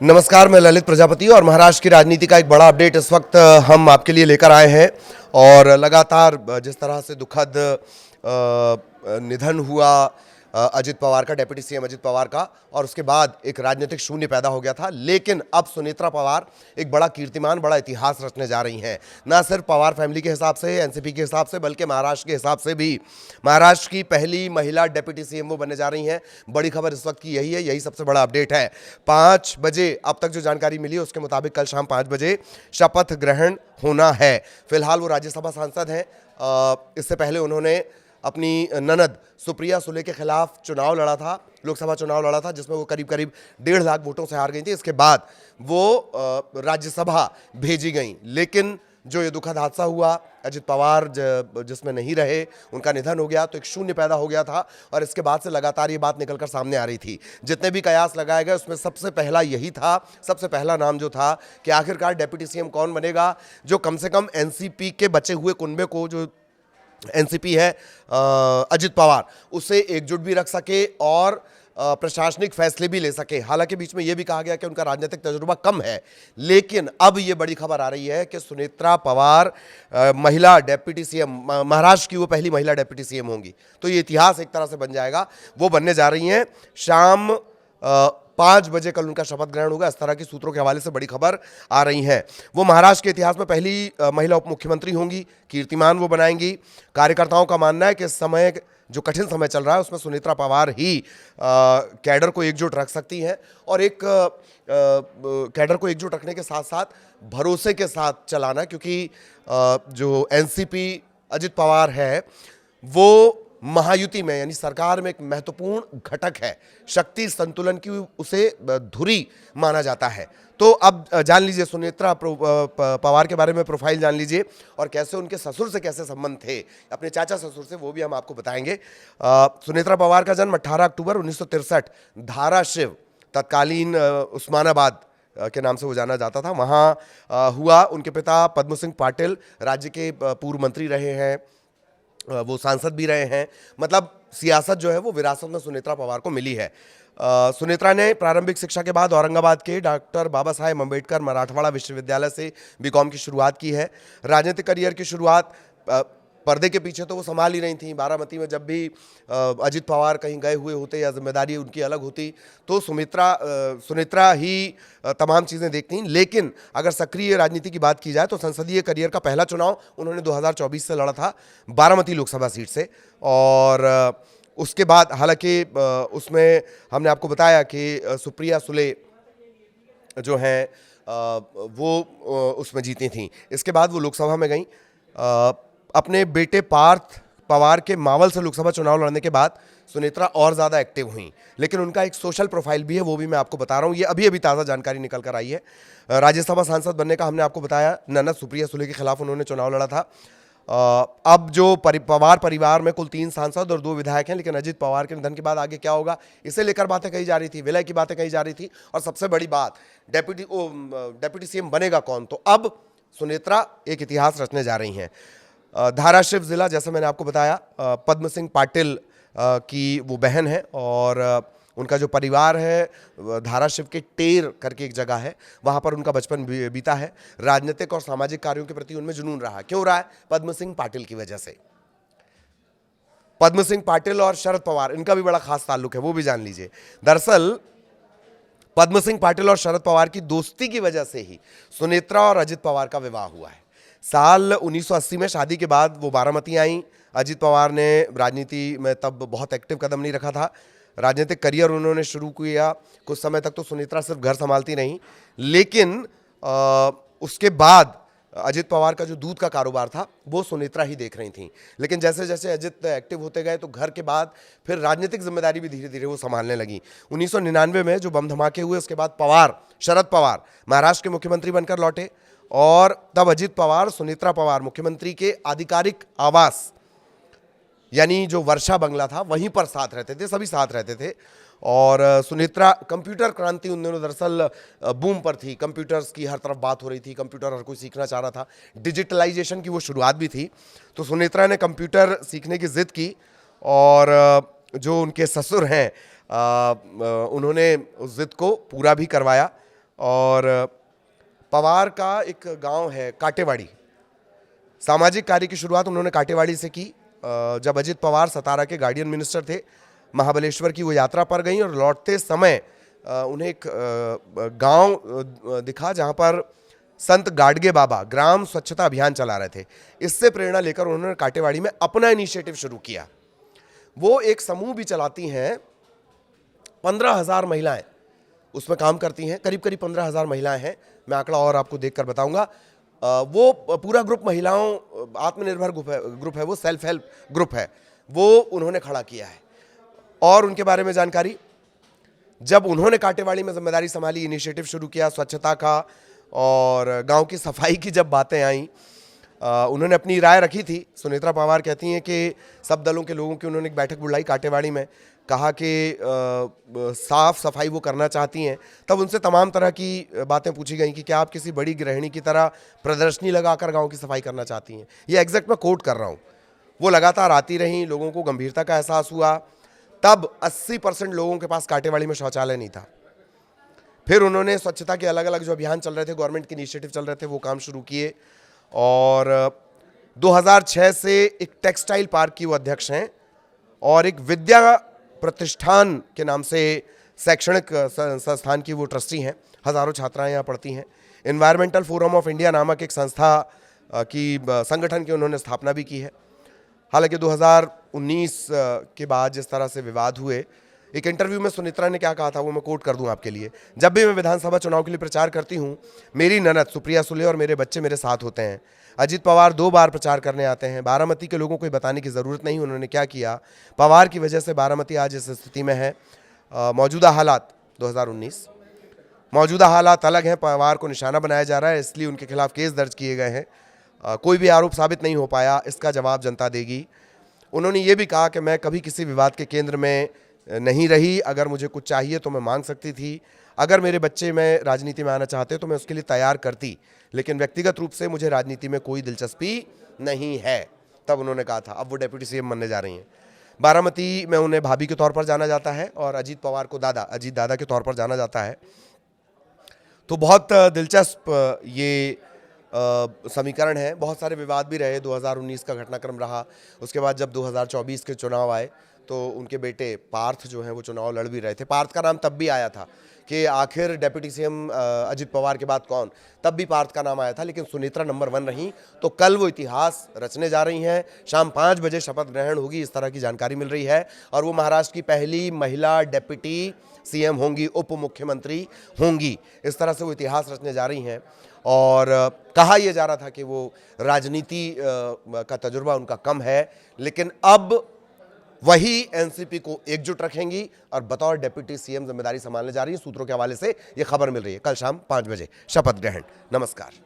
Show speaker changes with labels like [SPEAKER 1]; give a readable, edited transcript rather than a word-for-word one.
[SPEAKER 1] नमस्कार, मैं ललित प्रजापति और महाराष्ट्र की राजनीति का एक बड़ा अपडेट इस वक्त हम आपके लिए लेकर आए हैं। और लगातार जिस तरह से दुखद निधन हुआ अजित पवार का, डेप्यूटी सीएम अजित पवार का, और उसके बाद एक राजनीतिक शून्य पैदा हो गया था। लेकिन अब सुनेत्रा पवार एक बड़ा कीर्तिमान, बड़ा इतिहास रचने जा रही हैं। ना सिर्फ पवार फैमिली के हिसाब से, एनसीपी के हिसाब से, बल्कि महाराष्ट्र के हिसाब से भी महाराष्ट्र की पहली महिला डेप्यूटी सीएम वो बनने जा रही हैं। बड़ी खबर इस वक्त की यही है, यही सबसे बड़ा अपडेट है। 5 बजे अब तक जो जानकारी मिली है उसके मुताबिक कल शाम 5 बजे शपथ ग्रहण होना है। फिलहाल वो राज्यसभा सांसद हैं। इससे पहले उन्होंने अपनी ननद सुप्रिया सुले के खिलाफ चुनाव लड़ा था, लोकसभा चुनाव लड़ा था, जिसमें वो करीब करीब 1.5 लाख वोटों से हार गई थी। इसके बाद वो राज्यसभा भेजी गई। लेकिन जो ये दुखद हादसा हुआ, अजित पवार जिसमें नहीं रहे, उनका निधन हो गया, तो एक शून्य पैदा हो गया था। और इसके बाद से लगातार ये बात निकलकर सामने आ रही थी। जितने भी कयास लगाए गए उसमें सबसे पहला यही था, सबसे पहला नाम जो था कि आखिरकार डेप्यूटी सीएम कौन बनेगा, जो कम से कम एनसीपी के बचे हुए कुनबे को, जो एनसीपी है अजित पवार, उसे एकजुट भी रख सके और प्रशासनिक फैसले भी ले सके। हालांकि बीच में यह भी कहा गया कि उनका राजनीतिक तजुर्बा कम है। लेकिन अब यह बड़ी खबर आ रही है कि सुनेत्रा पवार महिला डेप्यूटी सीएम, महाराष्ट्र की वो पहली महिला डेप्यूटी सीएम होंगी। तो ये इतिहास एक तरह से बन जाएगा। वो बनने जा रही हैं। शाम 5 बजे कल उनका शपथ ग्रहण होगा। इस तरह की सूत्रों के हवाले से बड़ी खबर आ रही है। वो महाराष्ट्र के इतिहास में पहली महिला उप मुख्यमंत्री होंगी, कीर्तिमान वो बनाएंगी। कार्यकर्ताओं का मानना है कि इस समय, जो कठिन समय चल रहा है, उसमें सुनेत्रा पवार ही कैडर को एकजुट रख सकती हैं। और एक कैडर को एकजुट रखने के साथ साथ भरोसे के साथ चलाना, क्योंकि जो एनसीपी अजित पवार है वो महायुति में, यानी सरकार में एक महत्वपूर्ण घटक है। शक्ति संतुलन की उसे धुरी माना जाता है। तो अब जान लीजिए सुनेत्रा पवार के बारे में, प्रोफाइल जान लीजिए, और कैसे उनके ससुर से कैसे संबंध थे, अपने चाचा ससुर से, वो भी हम आपको बताएंगे। सुनेत्रा पवार का जन्म 18 अक्टूबर 1963 धाराशिव, तत्कालीन उस्मानाबाद के नाम से वो जाना जाता था, वहाँ हुआ। उनके पिता पद्म सिंह पाटिल राज्य के पूर्व मंत्री रहे हैं, वो सांसद भी रहे हैं। मतलब सियासत जो है वो विरासत में सुनेत्रा पवार को मिली है। सुनेत्रा ने प्रारंभिक शिक्षा के बाद औरंगाबाद के डॉक्टर बाबा साहेब अम्बेडकर मराठवाड़ा विश्वविद्यालय से बीकॉम की शुरुआत की है। राजनीतिक करियर की शुरुआत पर्दे के पीछे तो वो संभाल ही रही थी। बारामती में जब भी अजित पवार कहीं गए हुए होते या जिम्मेदारी उनकी अलग होती, तो सुनेत्रा ही तमाम चीज़ें देखती। लेकिन अगर सक्रिय राजनीति की बात की जाए तो संसदीय करियर का पहला चुनाव उन्होंने 2024 से लड़ा था, बारामती लोकसभा सीट से। और उसके बाद हालांकि उसमें हमने आपको बताया कि सुप्रिया सुले जो हैं वो उसमें जीती थी। इसके बाद वो लोकसभा में गई। अपने बेटे पार्थ पवार के मावल से लोकसभा चुनाव लड़ने के बाद सुनेत्रा और ज़्यादा एक्टिव हुई। लेकिन उनका एक सोशल प्रोफाइल भी है, वो भी मैं आपको बता रहा हूँ। ये अभी अभी ताज़ा जानकारी निकल कर आई है। राज्यसभा सांसद बनने का हमने आपको बताया, ननद सुप्रिया सुले के खिलाफ उन्होंने चुनाव लड़ा था। अब जो पवार परिवार में कुल 3 सांसद और 2 विधायक हैं। लेकिन अजित पवार के निधन के बाद आगे क्या होगा, इसे लेकर बातें कही जा रही थी, विलय की बातें कही जा रही थी। और सबसे बड़ी बात, डेप्यूटी सीएम बनेगा कौन। तो अब सुनेत्रा एक इतिहास रचने जा रही हैं। धाराशिव जिला, जैसे मैंने आपको बताया, पद्म सिंह पाटिल की वो बहन है। और उनका जो परिवार है, धाराशिव के टेर करके एक जगह है, वहाँ पर उनका बचपन बीता है। राजनीतिक और सामाजिक कार्यों के प्रति उनमें जुनून रहा। क्यों रहा है? पद्म सिंह पाटिल की वजह से। पद्म सिंह पाटिल और शरद पवार, इनका भी बड़ा खास ताल्लुक है, वो भी जान लीजिए। दरअसल पद्म सिंह पाटिल और शरद पवार की दोस्ती की वजह से ही सुनेत्रा और अजित पवार का विवाह हुआ है। साल 1980 में शादी के बाद वो बारामती आई। अजित पवार ने राजनीति में तब बहुत एक्टिव कदम नहीं रखा था। राजनीतिक करियर उन्होंने शुरू किया। कुछ समय तक तो सुनेत्रा सिर्फ घर संभालती रहीं। लेकिन उसके बाद अजित पवार का जो दूध का कारोबार था वो सुनेत्रा ही देख रही थी। लेकिन जैसे जैसे अजित एक्टिव होते गए तो घर के बाद फिर राजनीतिक जिम्मेदारी भी धीरे धीरे वो संभालने लगी। 1999 में जो बम धमाके हुए, उसके बाद शरद पवार महाराष्ट्र के मुख्यमंत्री बनकर लौटे। और तब अजित पवार, सुनेत्रा पवार मुख्यमंत्री के आधिकारिक आवास, यानी जो वर्षा बंगला था, वहीं पर साथ रहते थे, सभी साथ रहते थे। और सुनेत्रा, कंप्यूटर क्रांति उन दिनों दरअसल बूम पर थी। कंप्यूटर्स की हर तरफ बात हो रही थी, कंप्यूटर हर कोई सीखना चाह रहा था, डिजिटलाइजेशन की वो शुरुआत भी थी। तो सुनेत्रा ने कंप्यूटर सीखने की जिद की। और जो उनके ससुर हैं उन्होंने उस जिद को पूरा भी करवाया। और पवार का एक गांव है काटेवाड़ी। सामाजिक कार्य की शुरुआत उन्होंने काटेवाड़ी से की। जब अजित पवार सतारा के गार्डियन मिनिस्टर थे, महाबलेश्वर की वो यात्रा पर गई और लौटते समय उन्हें एक गांव दिखा जहां पर संत गाडगे बाबा ग्राम स्वच्छता अभियान चला रहे थे। इससे प्रेरणा लेकर उन्होंने काटेवाड़ी में अपना इनिशिएटिव शुरू किया। वो एक समूह भी चलाती हैं, 15,000 महिलाएं उसमें काम करती हैं, करीब करीब 15,000 महिलाएं हैं। मैं आंकड़ा और आपको देखकर बताऊंगा। वो पूरा ग्रुप महिलाओं आत्मनिर्भर ग्रुप है, वो सेल्फ हेल्प ग्रुप है, वो उन्होंने खड़ा किया है। और उनके बारे में जानकारी, जब उन्होंने काटेवाड़ी में जिम्मेदारी संभाली, इनिशिएटिव शुरू किया स्वच्छता का और गांव की सफाई की जब बातें आई, उन्होंने अपनी राय रखी थी। सुनेत्रा पवार कहती हैं कि सब दलों के लोगों की उन्होंने एक बैठक बुलाई काटेवाड़ी में, कहा कि साफ सफाई वो करना चाहती हैं। तब उनसे तमाम तरह की बातें पूछी गई कि क्या आप किसी बड़ी गृहिणी की तरह प्रदर्शनी लगाकर गांव की सफाई करना चाहती हैं। ये एग्जैक्ट मैं कोट कर रहा हूँ। वो लगातार आती रहीं, लोगों को गंभीरता का एहसास हुआ। तब 80% लोगों के पास काटेवाड़ी में शौचालय नहीं था। फिर उन्होंने स्वच्छता के अलग अलग जो अभियान चल रहे थे, गवर्नमेंट के इनिशिएटिव चल रहे थे, वो काम शुरू किए। और 2006 से एक टेक्सटाइल पार्क की वो अध्यक्ष हैं और एक विद्या प्रतिष्ठान के नाम से शैक्षणिक संस्थान की वो ट्रस्टी हैं। हज़ारों छात्राएं यहाँ पढ़ती हैं। एनवायरमेंटल फोरम ऑफ इंडिया नामक एक संस्था की संगठन की उन्होंने स्थापना भी की है। हालांकि 2019 के बाद जिस तरह से विवाद हुए, एक इंटरव्यू में सुनेत्रा ने क्या कहा था वो मैं कोट कर दूं आपके लिए। जब भी मैं विधानसभा चुनाव के लिए प्रचार करती हूं, मेरी ननद सुप्रिया सुले और मेरे बच्चे मेरे साथ होते हैं। अजित पवार 2 बार प्रचार करने आते हैं। बारामती के लोगों को बताने की ज़रूरत नहीं उन्होंने क्या किया। पवार की वजह से बारामती आज इस स्थिति में है। मौजूदा हालात 2019, मौजूदा हालात अलग हैं। पवार को निशाना बनाया जा रहा है, इसलिए उनके खिलाफ केस दर्ज किए गए हैं। कोई भी आरोप साबित नहीं हो पाया, इसका जवाब जनता देगी। उन्होंने ये भी कहा कि मैं कभी किसी विवाद के केंद्र में नहीं रही। अगर मुझे कुछ चाहिए तो मैं मांग सकती थी। अगर मेरे बच्चे में राजनीति में आना चाहते तो मैं उसके लिए तैयार करती, लेकिन व्यक्तिगत रूप से मुझे राजनीति में कोई दिलचस्पी नहीं है। तब उन्होंने कहा था। अब वो डिप्टी सीएम बनने जा रही हैं। बारामती में उन्हें भाभी के तौर पर जाना जाता है और अजीत पवार को दादा, अजीत दादा के तौर पर जाना जाता है। तो बहुत दिलचस्प ये समीकरण है। बहुत सारे विवाद भी रहे। 2019 का घटनाक्रम रहा। उसके बाद जब 2024 के चुनाव आए तो उनके बेटे पार्थ जो हैं वो चुनाव लड़ भी रहे थे। पार्थ का नाम तब भी आया था कि आखिर डिप्टी सीएम अजित पवार के बाद कौन, तब भी पार्थ का नाम आया था। लेकिन सुनेत्रा नंबर 1 रही। तो कल वो इतिहास रचने जा रही हैं। शाम 5 बजे शपथ ग्रहण होगी, इस तरह की जानकारी मिल रही है। और वो महाराष्ट्र की पहली महिला डिप्टी सीएम होंगी, उप मुख्यमंत्री होंगी। इस तरह से वो इतिहास रचने जा रही हैं। और कहा यह जा रहा था कि वो राजनीति का तजुर्बा उनका कम है, लेकिन अब वही एनसीपी को एकजुट रखेंगी और बतौर डिप्टी सीएम जिम्मेदारी संभालने जा रही है। सूत्रों के हवाले से यह खबर मिल रही है। कल शाम 5 बजे शपथ ग्रहण। नमस्कार।